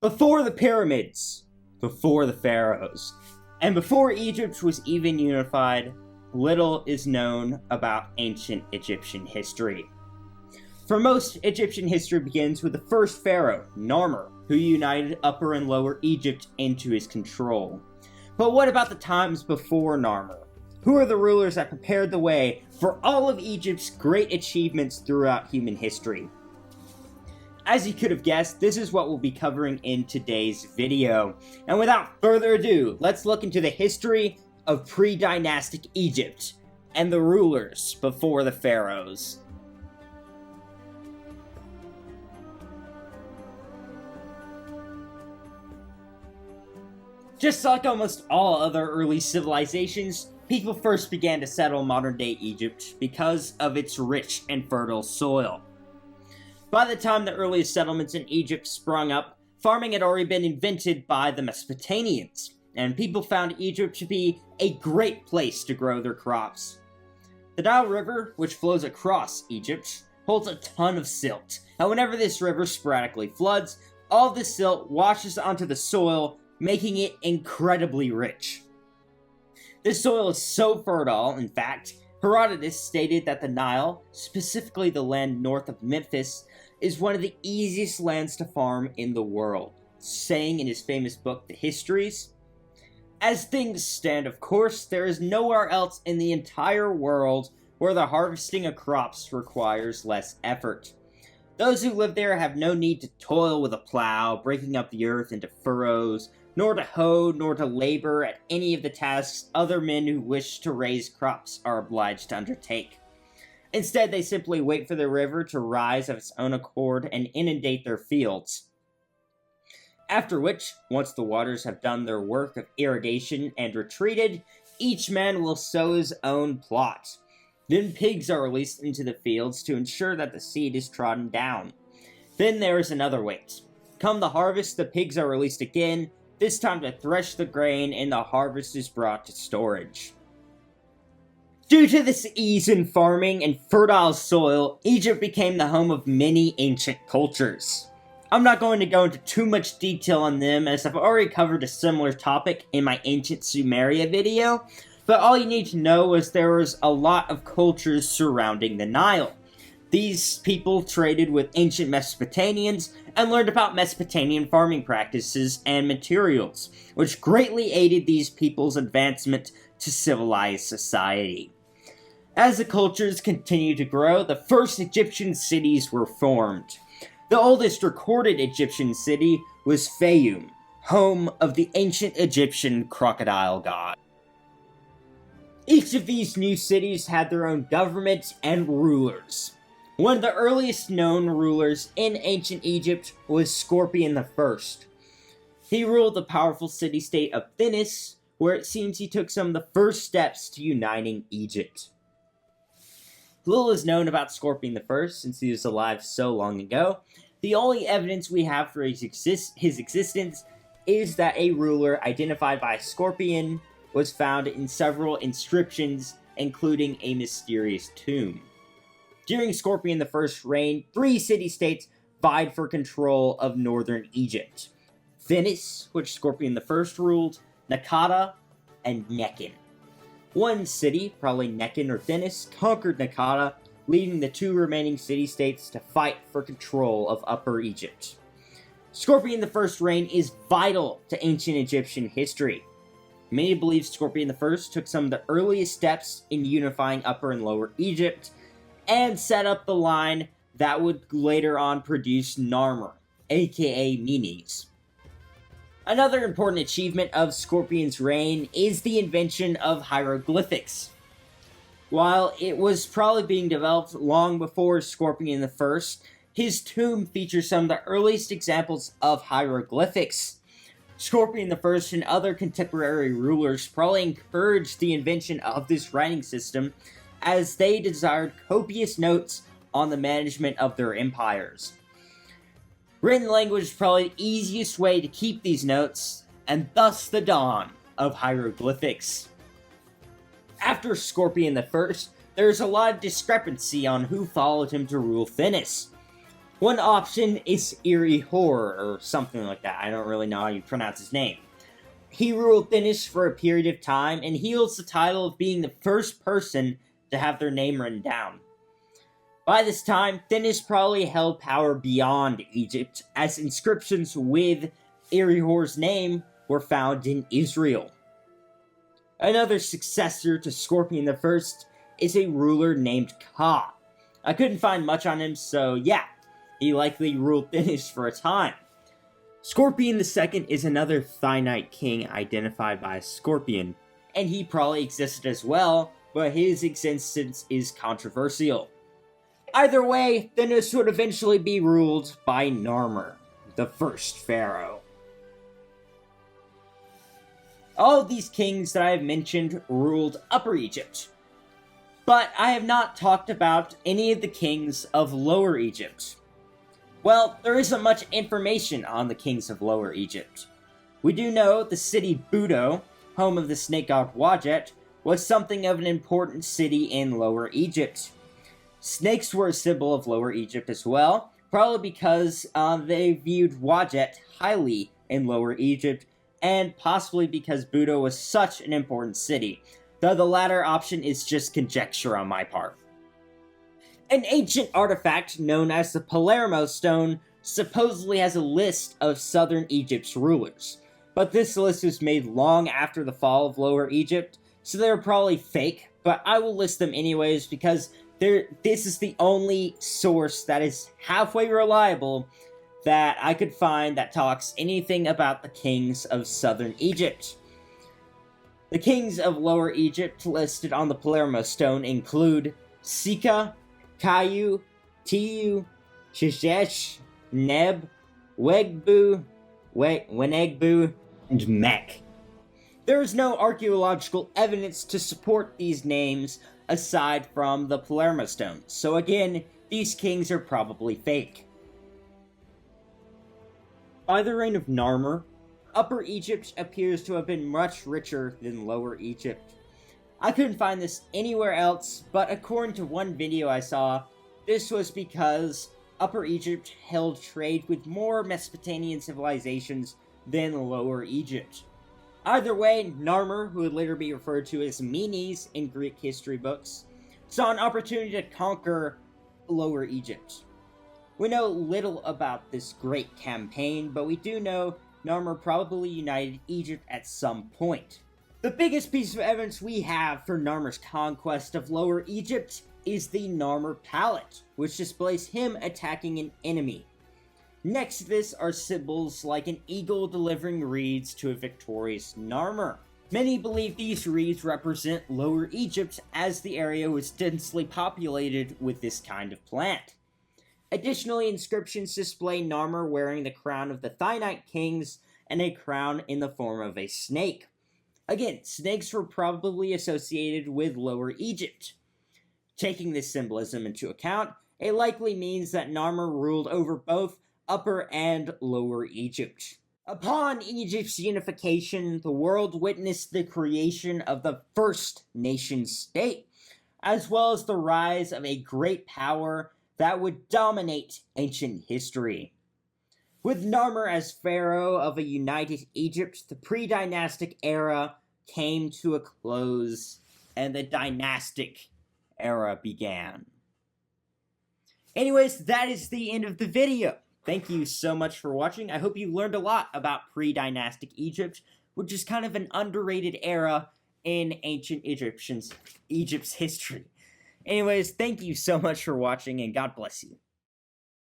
Before the pyramids, before the pharaohs, and before Egypt was even unified, little is known about ancient Egyptian history. For most, Egyptian history begins with the first pharaoh, Narmer, who united Upper and Lower Egypt into his control. But what about the times before Narmer? Who are the rulers that prepared the way for all of Egypt's great achievements throughout human history? As you could have guessed, this is what we'll be covering in today's video. And without further ado, let's look into the history of pre-dynastic Egypt and the rulers before the pharaohs. Just like almost all other early civilizations, people first began to settle modern-day Egypt because of its rich and fertile soil. By the time the earliest settlements in Egypt sprung up, farming had already been invented by the Mesopotamians, and people found Egypt to be a great place to grow their crops. The Nile River, which flows across Egypt, holds a ton of silt, and whenever this river sporadically floods, all the silt washes onto the soil, making it incredibly rich. This soil is so fertile, in fact, Herodotus stated that the Nile, specifically the land north of Memphis, is one of the easiest lands to farm in the world, saying in his famous book, The Histories, "As things stand, of course, there is nowhere else in the entire world where the harvesting of crops requires less effort. Those who live there have no need to toil with a plow, breaking up the earth into furrows, nor to hoe, nor to labor at any of the tasks other men who wish to raise crops are obliged to undertake. Instead, they simply wait for the river to rise of its own accord and inundate their fields. After which, once the waters have done their work of irrigation and retreated, each man will sow his own plot. Then pigs are released into the fields to ensure that the seed is trodden down. Then there is another wait. Come the harvest, the pigs are released again, this time to thresh the grain, and the harvest is brought to storage." Due to this ease in farming and fertile soil, Egypt became the home of many ancient cultures. I'm not going to go into too much detail on them, as I've already covered a similar topic in my Ancient Sumeria video, but all you need to know is there was a lot of cultures surrounding the Nile. These people traded with ancient Mesopotamians and learned about Mesopotamian farming practices and materials, which greatly aided these people's advancement to civilized society. As the cultures continued to grow, the first Egyptian cities were formed. The oldest recorded Egyptian city was Fayum, home of the ancient Egyptian crocodile god. Each of these new cities had their own government and rulers. One of the earliest known rulers in ancient Egypt was Scorpion I. He ruled the powerful city-state of Thinis, where it seems he took some of the first steps to uniting Egypt. Little is known about Scorpion I since he was alive so long ago. The only evidence we have for his existence is that a ruler identified by Scorpion was found in several inscriptions, including a mysterious tomb. During Scorpion I's reign, 3 city-states vied for control of northern Egypt: Thinis, which Scorpion I ruled, Nakata, and Nekhen. One city, probably Nekhen or Thinis, conquered Nakata, leading the 2 remaining city-states to fight for control of Upper Egypt. Scorpion I's reign is vital to ancient Egyptian history. Many believe Scorpion I took some of the earliest steps in unifying Upper and Lower Egypt, and set up the line that would later on produce Narmer, aka Menes. Another important achievement of Scorpion's reign is the invention of hieroglyphics. While it was probably being developed long before Scorpion I, his tomb features some of the earliest examples of hieroglyphics. Scorpion I and other contemporary rulers probably encouraged the invention of this writing system, as they desired copious notes on the management of their empires. Written language is probably the easiest way to keep these notes, and thus the dawn of hieroglyphics. After Scorpion I, there's a lot of discrepancy on who followed him to rule Thinis. One option is Erihor, or something like that. I don't really know how you pronounce his name. He ruled Thinis for a period of time, and he holds the title of being the first person to have their name written down. By this time, Thinis probably held power beyond Egypt, as inscriptions with Erihor's name were found in Israel. Another successor to Scorpion I is a ruler named Ka. I couldn't find much on him, so yeah, he likely ruled Thinis for a time. Scorpion II is another Thinite king identified by a scorpion, and he probably existed as well, but his existence is controversial. Either way, Thinis would eventually be ruled by Narmer, the first pharaoh. All of these kings that I have mentioned ruled Upper Egypt, but I have not talked about any of the kings of Lower Egypt. Well, there isn't much information on the kings of Lower Egypt. We do know the city Budo, home of the snake god Wajet, was something of an important city in Lower Egypt. Snakes were a symbol of Lower Egypt as well, probably because they viewed Wajet highly in Lower Egypt, and possibly because Budo was such an important city, though the latter option is just conjecture on my part. An ancient artifact known as the Palermo Stone supposedly has a list of southern Egypt's rulers, but this list was made long after the fall of Lower Egypt, so they're probably fake, but I will list them anyways because this is the only source that is halfway reliable that I could find that talks anything about the kings of southern Egypt. The kings of Lower Egypt listed on the Palermo Stone include Sika, Kayu, Tiyu, Shishesh, Neb, Wenegbu, and Mek. There is no archaeological evidence to support these names aside from the Palermo Stone, so again, these kings are probably fake. By the reign of Narmer, Upper Egypt appears to have been much richer than Lower Egypt. I couldn't find this anywhere else, but according to one video I saw, this was because Upper Egypt held trade with more Mesopotamian civilizations than Lower Egypt. Either way, Narmer, who would later be referred to as Menes in Greek history books, saw an opportunity to conquer Lower Egypt. We know little about this great campaign, but we do know Narmer probably united Egypt at some point. The biggest piece of evidence we have for Narmer's conquest of Lower Egypt is the Narmer Palette, which displays him attacking an enemy. Next to this are symbols like an eagle delivering reeds to a victorious Narmer. Many believe these reeds represent Lower Egypt, as the area was densely populated with this kind of plant. Additionally, inscriptions display Narmer wearing the crown of the Thinite kings and a crown in the form of a snake. Again, snakes were probably associated with Lower Egypt. Taking this symbolism into account, it likely means that Narmer ruled over both Upper and Lower Egypt. Upon Egypt's unification, the world witnessed the creation of the first nation-state, as well as the rise of a great power that would dominate ancient history. With Narmer as pharaoh of a united Egypt, the Predynastic era came to a close, and the dynastic era began. Anyways, that is the end of the video. Thank you so much for watching. I hope you learned a lot about pre-dynastic Egypt, which is kind of an underrated era in ancient Egypt's history. Anyways, thank you so much for watching, and God bless you.